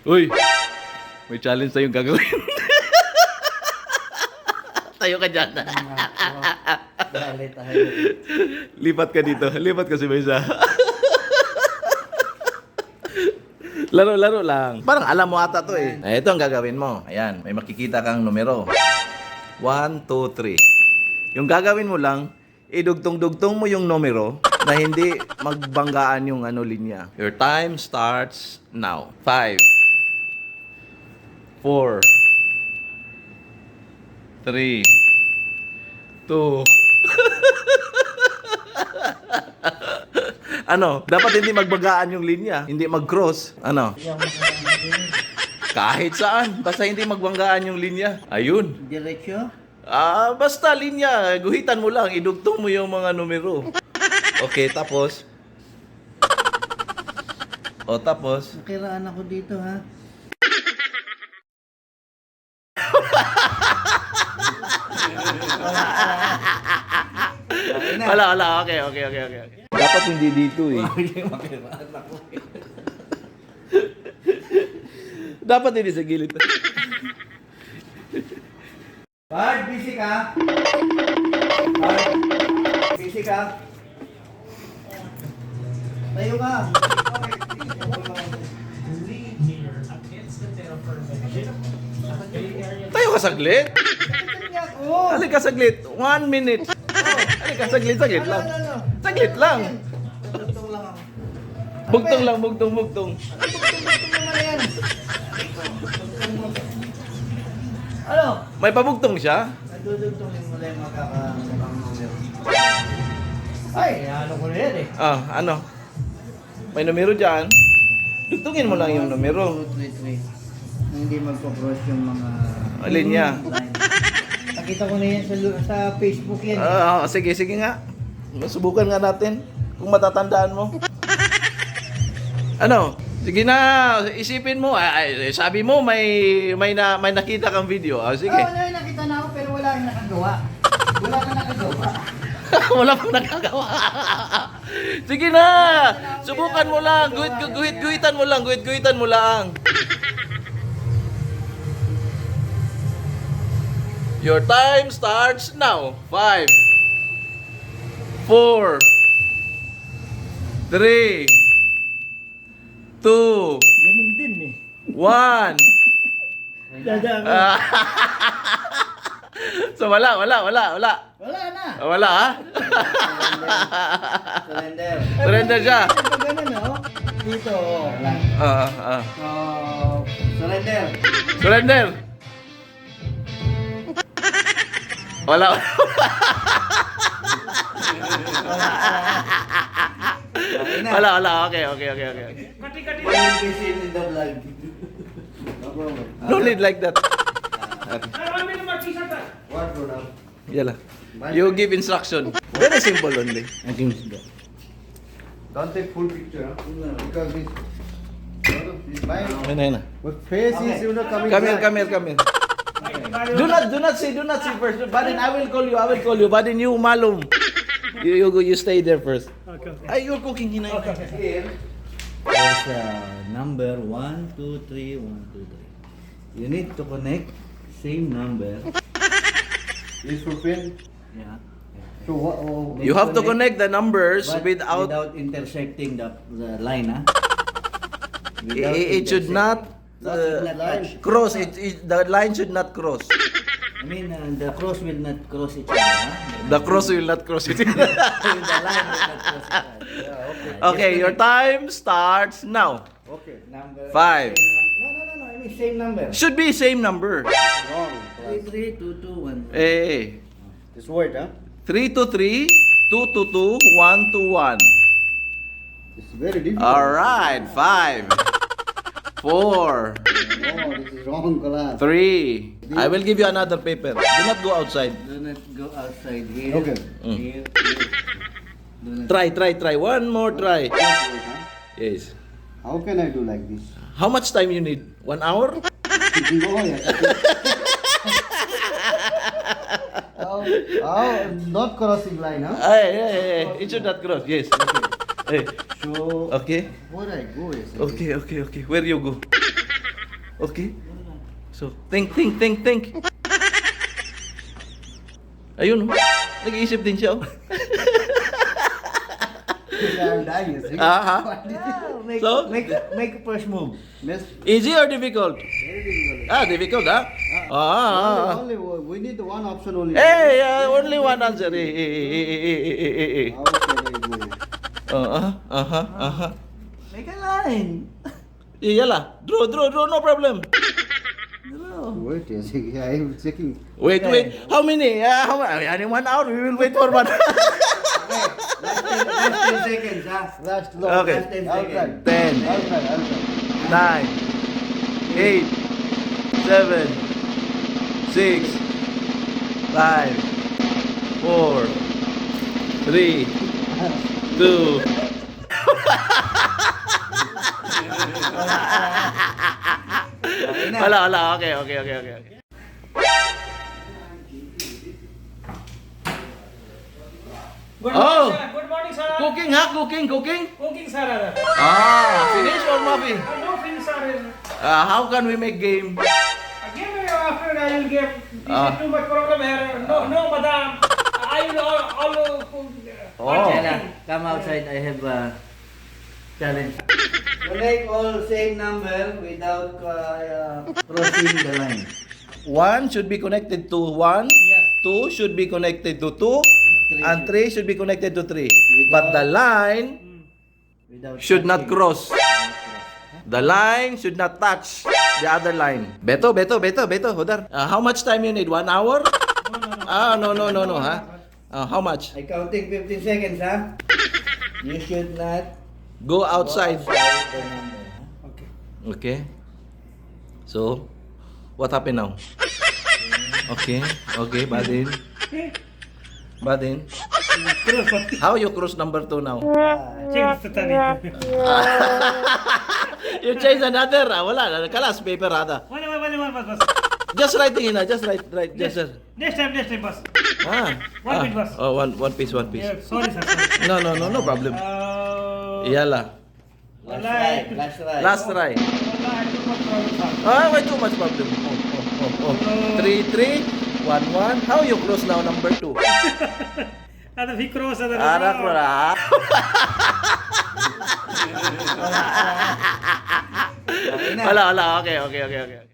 Uy! May challenge tayong gagawin. Tayo ka dyan. Dali tayo. Lipat ka dito. Lipat ka si Mesa. Laro-laro lang. Parang alam mo ata to eh. Ito ang gagawin mo. Ayan, may makikita kang numero. 1, 2, 3. Yung gagawin mo lang, idugtong-dugtong mo yung numero na hindi magbanggaan yung linya. Your time starts now. 5, 4, 3, 2. Dapat hindi magbagaan yung linya, hindi mag-cross. Kahit saan, basta hindi magbanggaan yung linya. Ayun. Diretso? Basta linya, guhitan mo lang, idugtong mo yung mga numero. Okay, tapos. Tapos. Nakiraan ako dito, ha? Wala. Okay. Dapat hindi dito eh. Nakiraan ako. Dapat hindi sa gilid. Bard, busy ka? Bard, busy ka? Tayo ka. Tayo ka saglit. Halika saglit. 1 minute. Halika saglit lang. Saglit lang. Bugtong lang ako. Bugtong lang. Bugtong naman yan. Ano? May pabugtong siya? Nadudugtongin mo lang yung makakamukhang numero. Ay, ano ko na yan eh. Ano? May numero dyan. Dugtungin mo lang yung numero. 2, 3, 3. Hindi magpo-cross yung mga Linya. line. Nakita ko na yan sa Facebook yan. Sige nga. Subukan nga natin kung matatandaan mo. Sige na, isipin mo. Sabi mo may nakita kang video. Sige. Nakita na ako pero wala kang nakagawa. Wala pang nagagawa. Sige na. Subukan mo lang. Guhitan mo lang. Your time starts now. 5, 4, 3, 2, Ganun din eh. 1. Dadaan ko. So wala. Wala na. Wala ha? Surrender. Surrender siya. Pag ganun oh. Dito oh. Surrender. Surrender. Wala. Okay. One busy in the vlog. No problem. No need like that. What bro? Yala. You give instruction. Very simple only. Don't take full picture, huh? Because this mind, Ayun na. but face is coming. Come here. Do not say first. Badin, I will call you. Badin, you malum. You stay there first. Okay. Ay, you're cooking hinay. Here, There's number 1, 2, 3, 1, 2, 3. You need to connect same number. this will pin. Yeah. So what? You have to connect the numbers But without intersecting the line, ha? it should not touch. cross. The line should not cross. I mean, the cross will not cross each other, ha? The cross will not cross it. The line will not cross each other. Yeah, Okay, your time starts now. Okay. Number 5. No. I mean same number. Should be same number. Wrong. 3, 3, 2, 2, 1. Eh, This word, huh? 3 to 3, 2 to 2, 1 to 1. It's very difficult. Alright, 5, 4, Oh, this is wrong, class. 3. I will give you another paper. Do not go outside. Do not go outside here. Okay. Here. Do not Try. One more try. This word, huh? Yes. How can I do like this? How much time you need? 1 hour? Oh, yeah. Not crossing line, huh? Hey. It should not cross. Yes. Okay. Hey. So, Okay. where I go is Okay. Where you go? Okay. So, think. Ayun, oh. Nag-iisip din siya, oh. Make, So? make first move. Miss, Easy or difficult? very difficult. Difficult, ha? Only, we need one option only. Hey, only one answer. Okay, very good. Make a line. Yala. Draw, no problem. Wait, yes, I am checking. Wait. How many? In 1 hour, we will wait for one. Last 10 seconds, ha? Last Okay. Last 10 I'll try. seconds. 10, I'll try. 9, 8, 7, 6, 5, 4, 3, 2. Wala. Okay. Good Oh. morning, sir. Good morning, sir. Cooking, ha? Cooking. Cooking, sir. Finish or Mafi? No finish, sir. How can we make game? Again, after I will give. This Ah. is too much problem here. No, madam. I will all Oh. Jana, come outside. I have a challenge. Connect all same number without crossing the line. 1 should be connected to 1. Yes. 2 should be connected to 2. Three And 3 should be connected to 3. Without- But the line Without should not touching. cross. The line should not touch the other line. Beto, Hodar. How much time you need? 1 hour? No, ha? How much? I counting 15 seconds, ha? You should not Go go outside. the number, ha? Okay. Okay. So, what happened now? Okay, Badin. How you cross number 2 now? Change the tani. You change another. Wala, kalas paper hada. Wala, bas. Just writing in, just write, just. Next time, bas. One bit, boss. Oh, one piece. Yeah, sorry, sir. Sorry. No problem. Yala. Last try. Last try. Wala, too much problem, sir. Why too much problem? 3, 1, 1. How you close now number 2? Ada vi cross, ada. Anak ko na. Wala. Okay.